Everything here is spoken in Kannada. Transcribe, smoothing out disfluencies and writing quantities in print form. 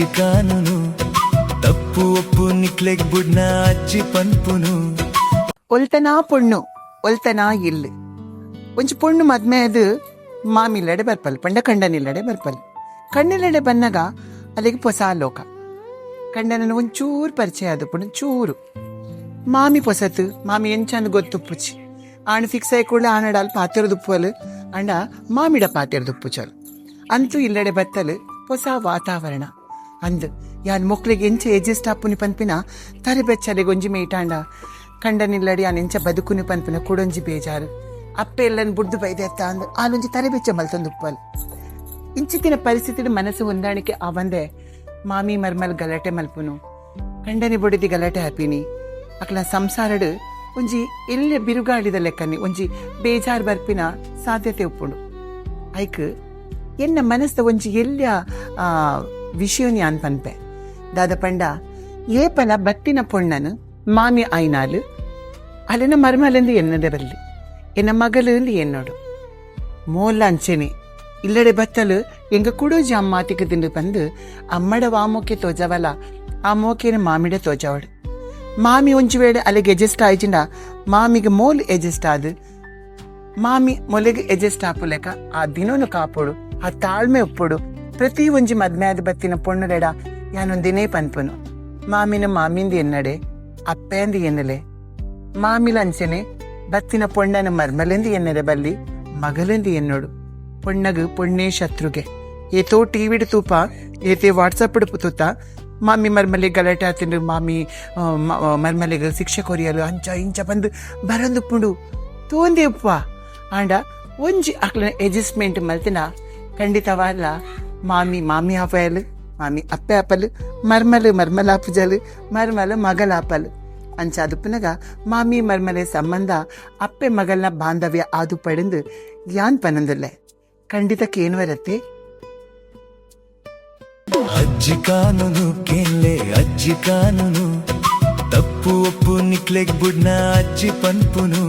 ಅಜ್ಜಿ ಕಾನೂನು ತಪ್ಪು ಒಪ್ಪು ನಿಕ್ಲೆಗ್ ಬುಡ್ನ ಅಜ್ಜಿ ಪನ್ಪುನು ಒಲ್ತನಾ ಪೊಣ್ಣು ಒಲ್ತನಾ ಇಲ್ಲು ಒಂಚು ಪೊಣ್ಣು ಮದ್ಮೆ ಅದು ಮಾಮಿಲ್ಲಡೆ ಬರ್ಪಲ್ ಪಂಡ ಕಂಡನಿಲ್ಲಡೆ ಬರ್ಪಲ್ ಕಣ್ಣಿಲ್ಲಡೆ ಬನ್ನಗ ಅಲ್ಲಿಗೆ ಹೊಸ ಲೋಕ ಕಂಡನ ಒಂಚೂರು ಪರಿಚಯ ಅದು ಪುಣ್ಣ ಚೂರು ಮಾಮಿ ಪೊಸತು ಮಾಮಿ ಎಂಚಂದ ಗೊತ್ತುಪ್ಪುಚ್ಚಿ ಆಣ ಫಿಕ್ಸ್ ಆಯ್ಕೊಳ್ಳೆ ಆನಡಾಲ್ ಪಾತಿರದುಪ್ಪಲು ಅಂಡ ಮಾಮಿಡ ಪಾತಿರದುಪ್ಪುಚಲು ಅಂತೂ ಇಲ್ಲಡೆ ಬತ್ತಲು ಹೊಸ ವಾತಾವರಣ ಅಂದು ಯಾನ್ ಮೊಕ್ಳಿಗೆ ಎಂಚ ಎಜ್ಜಿಸ್ಟ್ ಆಪುನಿ ಪನ್ಪಿನ ತಲೆ ಬೆಚ್ಚಲೆ ಗೊಂಜಿ ಮೇಟಾಂಡ ಕಂಡನಿಲ್ಲಡಿ ಆ ನೆಂಚ ಬದುಕುನಿ ಪನ್ಪಿನ ಕುಡೊಂಜಿ ಬೇಜಾರು ಅಪ್ಪೆ ಎಲ್ಲನ್ ಬುಡ್ದು ಬೈದೆತ್ತ ಅಂದು ಆಲೊಂಜಿ ತಲೆ ಬೆಚ್ಚ ಮಲ್ತೊಂದುಪ್ಪಲ್ ಇಂಚಿತ್ತಿನ ಪರಿಸ್ಥಿತಿ ಮನಸ್ಸು ಹೊಂದಾಣಿಕೆ ಆವಂದೆ ಮಾಮಿ ಮರ್ಮಲ್ ಗಲಾಟೆ ಮಲ್ಪುನು ಕಂಡನಿ ಬೊಡಿದಿ ಗಲಾಟೆ ಹಾಪಿನಿ ಅಕ್ಲ ಸಂಸಾರಡು ಒಂಜಿ ಎಲ್ಲ ಬಿರುಗಾಳಿದ ಲೆಕ್ಕನಿ ಒಂಜಿ ಬೇಜಾರು ಬರ್ಪಿನ ಸಾಧ್ಯತೆ ಉಪ್ಪುಂಡು ಐಕ್ ಎನ್ನ ಮನಸ್ದ ಒಂಜಿ ಎಲ್ಲ ವಿಷಯನಿ ಅನ್ಪನ್ಪೆ ದಾದ ಪಂಡ ಏಪಲ ಬತ್ತಿನ ಪೊಣ್ಣನು ಮಾಮಿ ಐನಾಲು ಅಲ್ಲಿನ ಮರ್ಮಲೆಂದು ಎನ್ನದೆ ಬರಲಿ ಎನ್ನ ಮಗಳು ಎನ್ನೋಡು ಮೋಲ್ಲ ಅಂಚೆನೆ ಇಲ್ಲಡೆ ಬತ್ತಲು ಎಂಗ ಕುಡೋಜಿ ಅಮ್ಮಾತಿಗೆ ತಿಂದು ಬಂದು ಅಮ್ಮಡ ವಾಮೋಕೆ ತೋಜವಲ ಆ ಮೋಕೆನ ಮಾಮಿಡ ತೋಜವಡು ಮಾಮಿ ಒಂಜಿ ವೇಳೆ ಅಲ್ಲಿಗೆ ಎಜೆಸ್ಟ್ ಆಯ್ಚಿಂಡ ಮಾಮಿಗೆ ಮೋಲ್ ಎಜೆಸ್ಟ್ ಆದು ಮಾಮಿ ಮೊಲೆಗೆ ಎಜೆಸ್ಟ್ ಆಪುಲೆಕ ಆ ದಿನೋನು ಕಾಪೋಡು ಆ ತಾಳ್ಮೆ ಉಪ್ಪುಡು ಪ್ರತಿ ಒಂಜಿ ಮದ್ಮೆ ಆದ ಬತ್ತಿನ ಪೊಣ್ಣುಲೆಡ ಯಾನೊಂದಿನೇ ಪನ್ಪುನು ಮಾಮಿನ ಮಾಮಿಂದ ಎನ್ನಡೆ ಅಪ್ಪೆಂದು ಎನ್ನಲೆ ಮಾಮಿಲ ಅಂಚೆನೆ ಬತ್ತಿನ ಪೊಣ್ಣನ ಮರ್ಮಲೆಂದು ಎನ್ನಡೆ ಬಲ್ಲಿ ಮಗಲೆಂದು ಎನ್ನೋಡು ಪೊಣ್ಣಗು ಪೊಣ್ಣೆ ಶತ್ರುಗೆ ಏತೋ ಟಿವಿಡ್ ತೂಪ ಏತೆ ವಾಟ್ಸಪ್ ಪುತುತ್ತ ಮಾಮಿ ಮರ್ಮಲೆ ಗಲಾಟೆ ಆತಿಂಡು ಮಾಮಿ ಮರ್ಮಲೆಗೆ ಶಿಕ್ಷೆ ಕೊರಿಯಲು ಅಂಚ ಇಂಚ ಬಂದು ಬರಂದುಪ್ಪುಂಡು ತೋಂದೆ ಉಪ್ಪ ಆಂಡ ಒಂಜಿ ಅಕ್ಲನ ಅಡ್ಜಸ್ಟ್ಮೆಂಟ್ ಮಲ್ತಿನ ಖಂಡಿತವಲ್ಲ ಮಾಮಿ ಮಾಮಿ ಆಪಯಲು ಮಾಮಿ ಅಪ್ಪೆ ಆಪಲು ಮರ್ಮಲು ಮರ್ಮಲ ಆಪುಜಲು ಮರ್ಮಲು ಮಗಲ ಆಪಲು ಅಂಚ ಅದುಪ್ಪುನಗ ಮಾಮಿ ಮರ್ಮಲೆ ಸಂಬಂಧ ಅಪ್ಪೆ ಮಗಲ್ನ ಬಾಂಧವ್ಯ ಆದು ಪಡೆದು ಯಾನ್ ಪನಂದುಲ್ಲೆ ಖಂಡಿತಕ್ಕೇನು ಬರತ್ತೆ ಅಜ್ಜಿ ಕಾನೂನು ಕೇಳ್ಲೆ ಅಜ್ಜಿ ಕಾನೂನು ತಪ್ಪು ಒಪ್ಪು ನಿಕ್ಲೆಗ್ ಬುಡ್ನ ಅಜ್ಜಿ ಪನ್ಪುನು